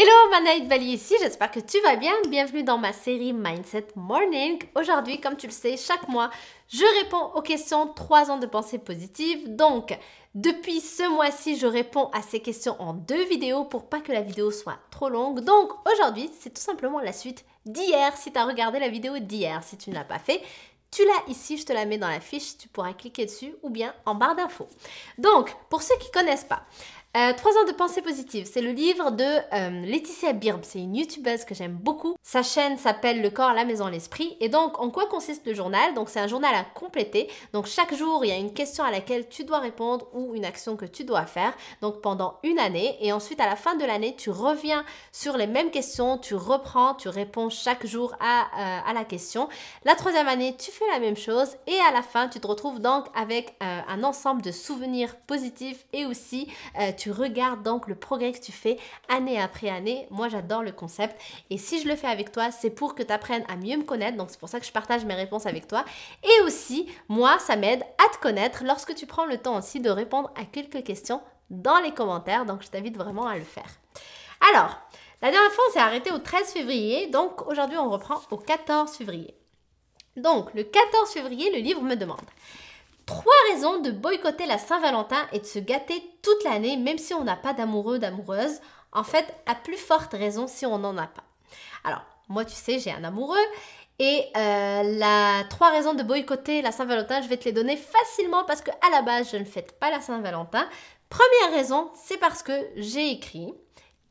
Hello, Manaïd Bali ici, j'espère que tu vas bien. Bienvenue dans ma série Mindset Morning. Aujourd'hui, comme tu le sais, chaque mois, je réponds aux questions 3 ans de pensée positive. Donc, depuis ce mois-ci, je réponds à ces questions en 2 vidéos pour pas que la vidéo soit trop longue. Donc, aujourd'hui, c'est tout simplement la suite d'hier. Si tu as regardé la vidéo d'hier, si tu ne l'as pas fait, tu l'as ici, je te la mets dans la fiche, tu pourras cliquer dessus ou bien en barre d'infos. Donc, pour ceux qui ne connaissent pas, 3 ans de pensée positive, c'est le livre de Laetitia Birb, c'est une youtubeuse que j'aime beaucoup. Sa chaîne s'appelle Le corps, la maison, l'esprit. Et donc, en quoi consiste le journal? Donc, c'est un journal à compléter. Donc, chaque jour, il y a une question à laquelle tu dois répondre ou une action que tu dois faire. Donc, pendant une année. Et ensuite, à la fin de l'année, tu reviens sur les mêmes questions, tu reprends, tu réponds chaque jour à la question. La 3e année, tu fais la même chose. Et à la fin, tu te retrouves donc avec un ensemble de souvenirs positifs et aussi tu regardes donc le progrès que tu fais année après année. Moi, j'adore le concept. Et si je le fais avec toi, c'est pour que tu apprennes à mieux me connaître. Donc, c'est pour ça que je partage mes réponses avec toi. Et aussi, moi, ça m'aide à te connaître lorsque tu prends le temps aussi de répondre à quelques questions dans les commentaires. Donc, je t'invite vraiment à le faire. Alors, la dernière fois, on s'est arrêté au 13 février. Donc, aujourd'hui, on reprend au 14 février. Donc, le 14 février, le livre me demande 3 raisons de boycotter la Saint-Valentin et de se gâter toute l'année, même si on n'a pas d'amoureux, d'amoureuse. En fait, à plus forte raison si on n'en a pas. Alors, moi, tu sais, j'ai un amoureux. Et 3 raisons de boycotter la Saint-Valentin, je vais te les donner facilement parce qu'à la base, je ne fête pas la Saint-Valentin. Première raison, c'est parce que j'ai écrit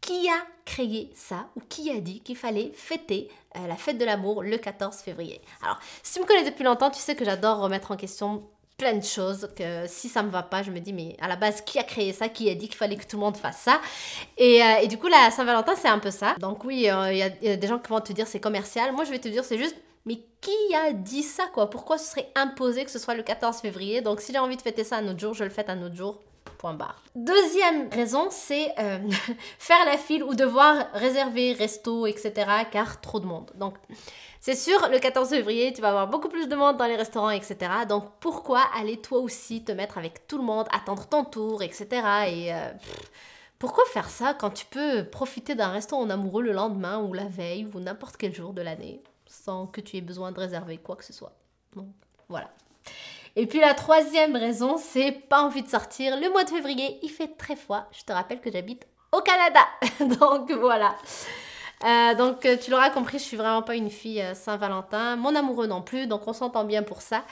qui a créé ça ou qui a dit qu'il fallait fêter la fête de l'amour le 14 février. Alors, si tu me connais depuis longtemps, tu sais que j'adore remettre en question plein de choses, que si ça me va pas, je me dis mais à la base qui a créé ça, qui a dit qu'il fallait que tout le monde fasse ça et du coup la Saint-Valentin c'est un peu ça. Donc oui, il y a des gens qui vont te dire c'est commercial, moi je vais te dire c'est juste mais qui a dit ça quoi? Pourquoi ce serait imposé que ce soit le 14 février? Donc si j'ai envie de fêter ça un autre jour, je le fête un autre jour. Point barre. Deuxième raison, c'est faire la file ou devoir réserver resto, etc. car trop de monde. Donc, c'est sûr, le 14 février, tu vas avoir beaucoup plus de monde dans les restaurants, etc. Donc, pourquoi aller toi aussi te mettre avec tout le monde, attendre ton tour, etc. Et pourquoi faire ça quand tu peux profiter d'un restaurant en amoureux le lendemain ou la veille ou n'importe quel jour de l'année sans que tu aies besoin de réserver quoi que ce soit. Donc, voilà. Et puis la 3e raison, c'est pas envie de sortir. Le mois de février, il fait très froid. Je te rappelle que j'habite au Canada. Donc voilà. Donc tu l'auras compris, je suis vraiment pas une fille Saint-Valentin. Mon amoureux non plus, donc on s'entend bien pour ça.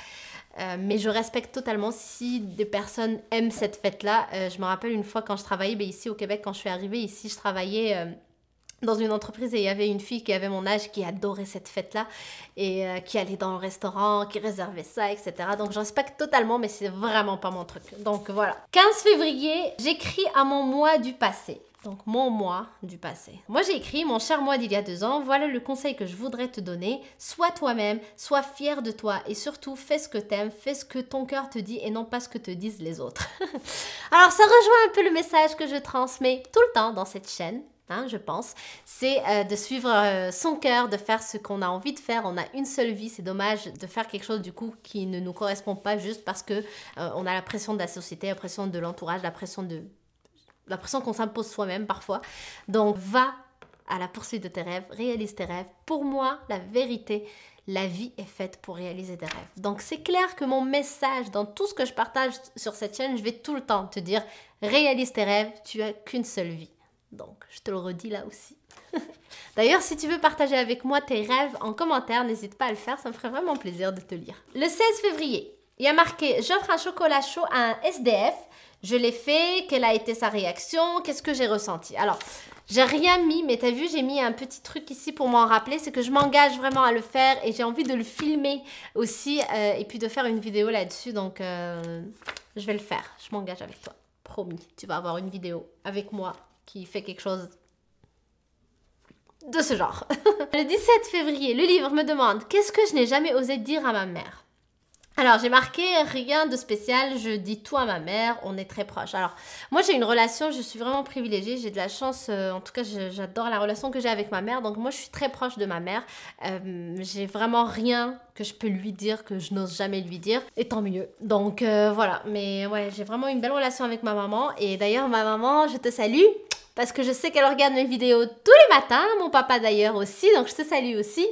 Mais je respecte totalement si des personnes aiment cette fête-là. Je me rappelle une fois quand je travaillais ici au Québec, quand je suis arrivée ici, je travaillais dans une entreprise et il y avait une fille qui avait mon âge qui adorait cette fête-là et qui allait dans le restaurant, qui réservait ça, etc. Donc je respecte totalement, mais c'est vraiment pas mon truc. Donc voilà. 15 février, j'écris à mon moi du passé. Donc mon moi du passé. Moi j'ai écrit, mon cher moi d'il y a 2 ans, voilà le conseil que je voudrais te donner. Sois toi-même, sois fier de toi et surtout fais ce que t'aimes, fais ce que ton cœur te dit et non pas ce que te disent les autres. Alors ça rejoint un peu le message que je transmets tout le temps dans cette chaîne. Je pense, c'est de suivre son cœur, de faire ce qu'on a envie de faire. On a une seule vie, c'est dommage de faire quelque chose du coup qui ne nous correspond pas juste parce que on a la pression de la société, la pression de l'entourage, la pression qu'on s'impose soi-même parfois. Donc va à la poursuite de tes rêves, réalise tes rêves. Pour moi, la vérité, la vie est faite pour réaliser des rêves. Donc c'est clair que mon message dans tout ce que je partage sur cette chaîne, je vais tout le temps te dire réalise tes rêves, tu as qu'une seule vie. Donc, je te le redis là aussi. D'ailleurs, si tu veux partager avec moi tes rêves en commentaire, n'hésite pas à le faire, ça me ferait vraiment plaisir de te lire. Le 16 février, il y a marqué « J'offre un chocolat chaud à un SDF. Je l'ai fait, quelle a été sa réaction, qu'est-ce que j'ai ressenti ?» Alors, j'ai rien mis, mais t'as vu, j'ai mis un petit truc ici pour m'en rappeler, c'est que je m'engage vraiment à le faire et j'ai envie de le filmer aussi et puis de faire une vidéo là-dessus, donc je vais le faire, je m'engage avec toi, promis. Tu vas avoir une vidéo avec moi qui fait quelque chose de ce genre. Le 17 février, le livre me demande « Qu'est-ce que je n'ai jamais osé dire à ma mère ?» Alors, j'ai marqué rien de spécial, je dis tout à ma mère, on est très proches. Alors, moi j'ai une relation, je suis vraiment privilégiée, j'ai de la chance, en tout cas j'adore la relation que j'ai avec ma mère, donc moi je suis très proche de ma mère. J'ai vraiment rien que je peux lui dire, que je n'ose jamais lui dire, et tant mieux. Donc voilà, mais ouais, j'ai vraiment une belle relation avec ma maman, et d'ailleurs ma maman, je te salue. parce que je sais qu'elle regarde mes vidéos tous les matins, mon papa d'ailleurs aussi, donc je te salue aussi.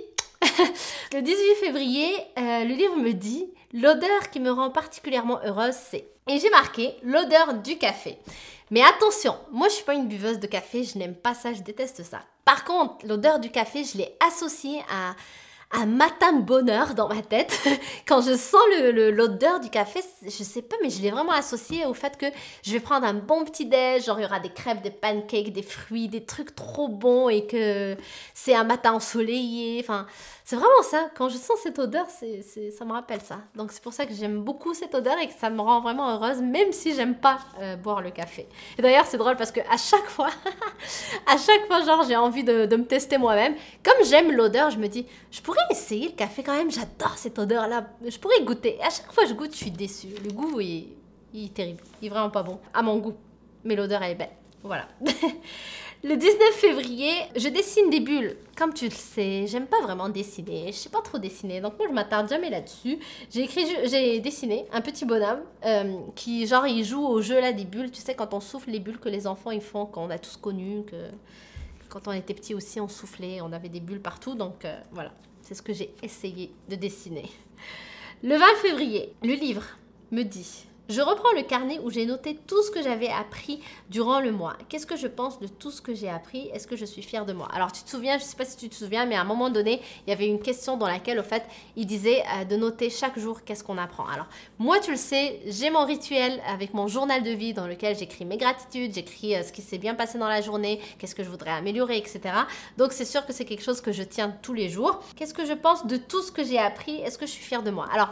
Le 18 février, le livre me dit « L'odeur qui me rend particulièrement heureuse, c'est... » Et j'ai marqué « L'odeur du café ». Mais attention, moi je suis pas une buveuse de café, je n'aime pas ça, je déteste ça. Par contre, l'odeur du café, je l'ai associée à un matin de bonheur dans ma tête. Quand je sens l'odeur du café, je sais pas, mais je l'ai vraiment associé au fait que je vais prendre un bon petit déj, genre il y aura des crêpes, des pancakes, des fruits, des trucs trop bons et que c'est un matin ensoleillé. Enfin, c'est vraiment ça. Quand je sens cette odeur, ça me rappelle ça. Donc c'est pour ça que j'aime beaucoup cette odeur et que ça me rend vraiment heureuse, même si j'aime pas boire le café. Et d'ailleurs, c'est drôle parce que à chaque fois, genre j'ai envie de me tester moi-même. Comme j'aime l'odeur, je me dis, je pourrais essayer le café quand même. J'adore cette odeur-là. Je pourrais goûter. Et à chaque fois que je goûte, je suis déçue. Le goût il est terrible. Il est vraiment pas bon à mon goût. Mais l'odeur, elle est belle. Voilà. Le 19 février, je dessine des bulles. Comme tu le sais, j'aime pas vraiment dessiner. Je sais pas trop dessiner. Donc moi, je m'attarde jamais là-dessus. J'ai dessiné un petit bonhomme qui, genre, il joue au jeu là des bulles. Tu sais, quand on souffle les bulles que les enfants ils font, qu'on a tous connu, que quand on était petit aussi, on soufflait, on avait des bulles partout. Donc voilà, c'est ce que j'ai essayé de dessiner. Le 20 février, le livre me dit... Je reprends le carnet où j'ai noté tout ce que j'avais appris durant le mois. Qu'est-ce que je pense de tout ce que j'ai appris? Est-ce que je suis fière de moi? Alors, tu te souviens, je ne sais pas si tu te souviens, mais à un moment donné, il y avait une question dans laquelle, au fait, il disait de noter chaque jour qu'est-ce qu'on apprend. Alors, moi, tu le sais, j'ai mon rituel avec mon journal de vie dans lequel j'écris mes gratitudes, j'écris ce qui s'est bien passé dans la journée, qu'est-ce que je voudrais améliorer, etc. Donc, c'est sûr que c'est quelque chose que je tiens tous les jours. Qu'est-ce que je pense de tout ce que j'ai appris? Est-ce que je suis fière de moi? Alors,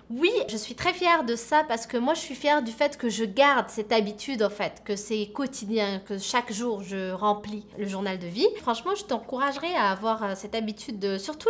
oui, je suis très fière de ça parce que moi, je suis fière du fait que je garde cette habitude, en fait, que c'est quotidien, que chaque jour, je remplis le journal de vie. Franchement, je t'encouragerais à avoir cette habitude de, surtout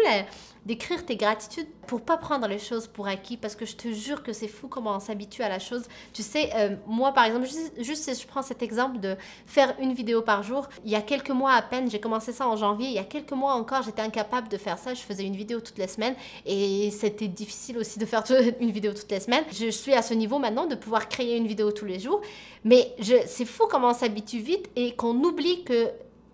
d'écrire tes gratitudes pour pas prendre les choses pour acquis parce que je te jure que c'est fou comment on s'habitue à la chose. Tu sais, moi, par exemple, juste si je prends cet exemple de faire une vidéo par jour, il y a quelques mois à peine, j'ai commencé ça en janvier, il y a quelques mois encore, j'étais incapable de faire ça. Je faisais une vidéo toutes les semaines et c'était difficile aussi de faire une vidéo toutes les semaines. Je suis à ce niveau maintenant de pouvoir créer une vidéo tous les jours. Mais c'est fou comment on s'habitue vite et qu'on oublie que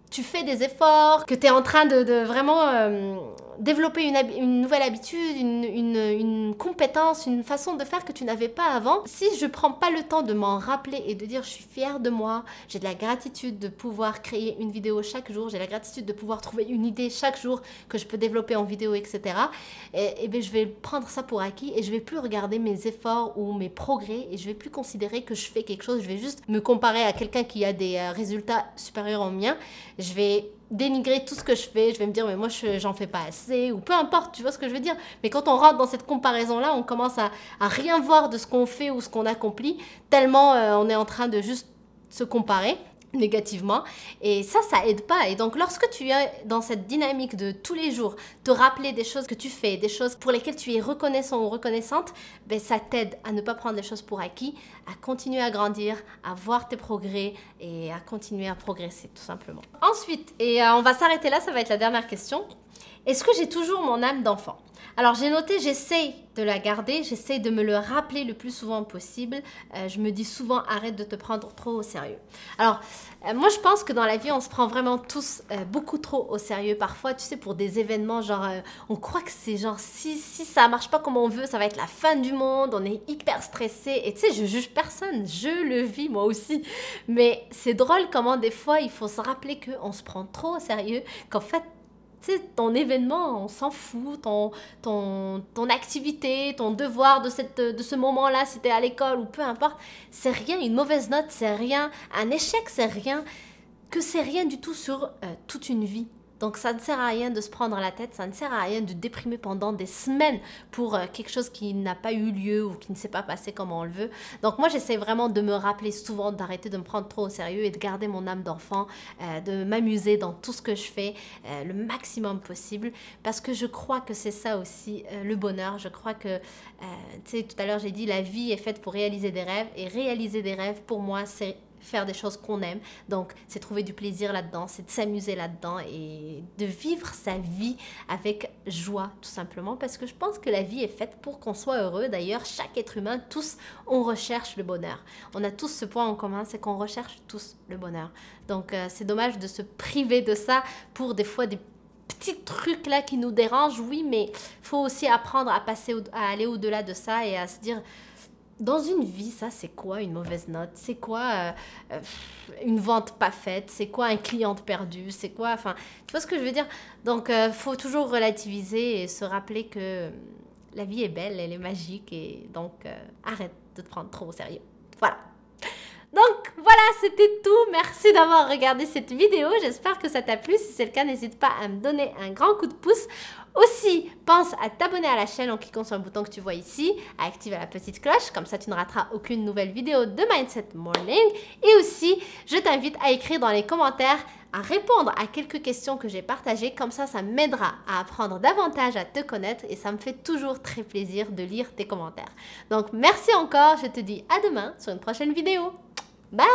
tu fais des efforts, que tu es en train de vraiment développer une nouvelle habitude, une compétence, une façon de faire que tu n'avais pas avant. Si je prends pas le temps de m'en rappeler et de dire je suis fière de moi, j'ai de la gratitude de pouvoir créer une vidéo chaque jour, j'ai la gratitude de pouvoir trouver une idée chaque jour que je peux développer en vidéo, etc. Et bien je vais prendre ça pour acquis et je vais plus regarder mes efforts ou mes progrès et je vais plus considérer que je fais quelque chose, je vais juste me comparer à quelqu'un qui a des résultats supérieurs aux miens. Je vais dénigrer tout ce que je fais, je vais me dire mais moi j'en fais pas assez ou peu importe, tu vois ce que je veux dire. Mais quand on rentre dans cette comparaison là, on commence à rien voir de ce qu'on fait ou ce qu'on accomplit tellement on est en train de juste se comparer négativement et ça aide pas. Et donc lorsque tu es dans cette dynamique de tous les jours te rappeler des choses que tu fais, des choses pour lesquelles tu es reconnaissant ou reconnaissante, ben ça t'aide à ne pas prendre les choses pour acquis, à continuer à grandir, à voir tes progrès et à continuer à progresser tout simplement. Ensuite, et on va s'arrêter là, ça va être la dernière question. Est-ce que j'ai toujours mon âme d'enfant? Alors j'ai noté, j'essaye de la garder, j'essaye de me le rappeler le plus souvent possible. Je me dis souvent arrête de te prendre trop au sérieux. Alors moi je pense que dans la vie on se prend vraiment tous beaucoup trop au sérieux. Parfois tu sais pour des événements genre on croit que c'est genre si ça marche pas comme on veut ça va être la fin du monde, on est hyper stressé et tu sais je juge personne, je le vis moi aussi. Mais c'est drôle comment des fois il faut se rappeler qu'on se prend trop au sérieux, qu'en fait tu sais, ton événement, on s'en fout, ton activité, ton devoir de ce moment-là, si tu es à l'école ou peu importe, c'est rien, une mauvaise note, c'est rien, un échec, c'est rien, que c'est rien du tout sur toute une vie. Donc ça ne sert à rien de se prendre la tête, ça ne sert à rien de déprimer pendant des semaines pour quelque chose qui n'a pas eu lieu ou qui ne s'est pas passé comme on le veut. Donc moi j'essaie vraiment de me rappeler souvent d'arrêter de me prendre trop au sérieux et de garder mon âme d'enfant, de m'amuser dans tout ce que je fais le maximum possible parce que je crois que c'est ça aussi le bonheur. Je crois que, tu sais tout à l'heure j'ai dit la vie est faite pour réaliser des rêves et réaliser des rêves pour moi c'est faire des choses qu'on aime. Donc, c'est trouver du plaisir là-dedans, c'est de s'amuser là-dedans et de vivre sa vie avec joie, tout simplement. Parce que je pense que la vie est faite pour qu'on soit heureux. D'ailleurs, chaque être humain, tous, on recherche le bonheur. On a tous ce point en commun, c'est qu'on recherche tous le bonheur. Donc, c'est dommage de se priver de ça pour des fois des petits trucs là qui nous dérangent, oui, mais il faut aussi apprendre à aller au-delà de ça et à se dire... Dans une vie, ça, c'est quoi une mauvaise note? C'est quoi une vente pas faite? C'est quoi un client perdu? C'est quoi... Enfin, tu vois ce que je veux dire? Donc, faut toujours relativiser et se rappeler que la vie est belle, elle est magique. Et donc, arrête de te prendre trop au sérieux. Voilà. Donc, voilà, c'était tout. Merci d'avoir regardé cette vidéo. J'espère que ça t'a plu. Si c'est le cas, n'hésite pas à me donner un grand coup de pouce. Aussi, pense à t'abonner à la chaîne en cliquant sur le bouton que tu vois ici, à activer la petite cloche, comme ça tu ne rateras aucune nouvelle vidéo de Mindset Morning. Et aussi, je t'invite à écrire dans les commentaires, à répondre à quelques questions que j'ai partagées, comme ça m'aidera à apprendre davantage à te connaître et ça me fait toujours très plaisir de lire tes commentaires. Donc merci encore, je te dis à demain sur une prochaine vidéo. Bye!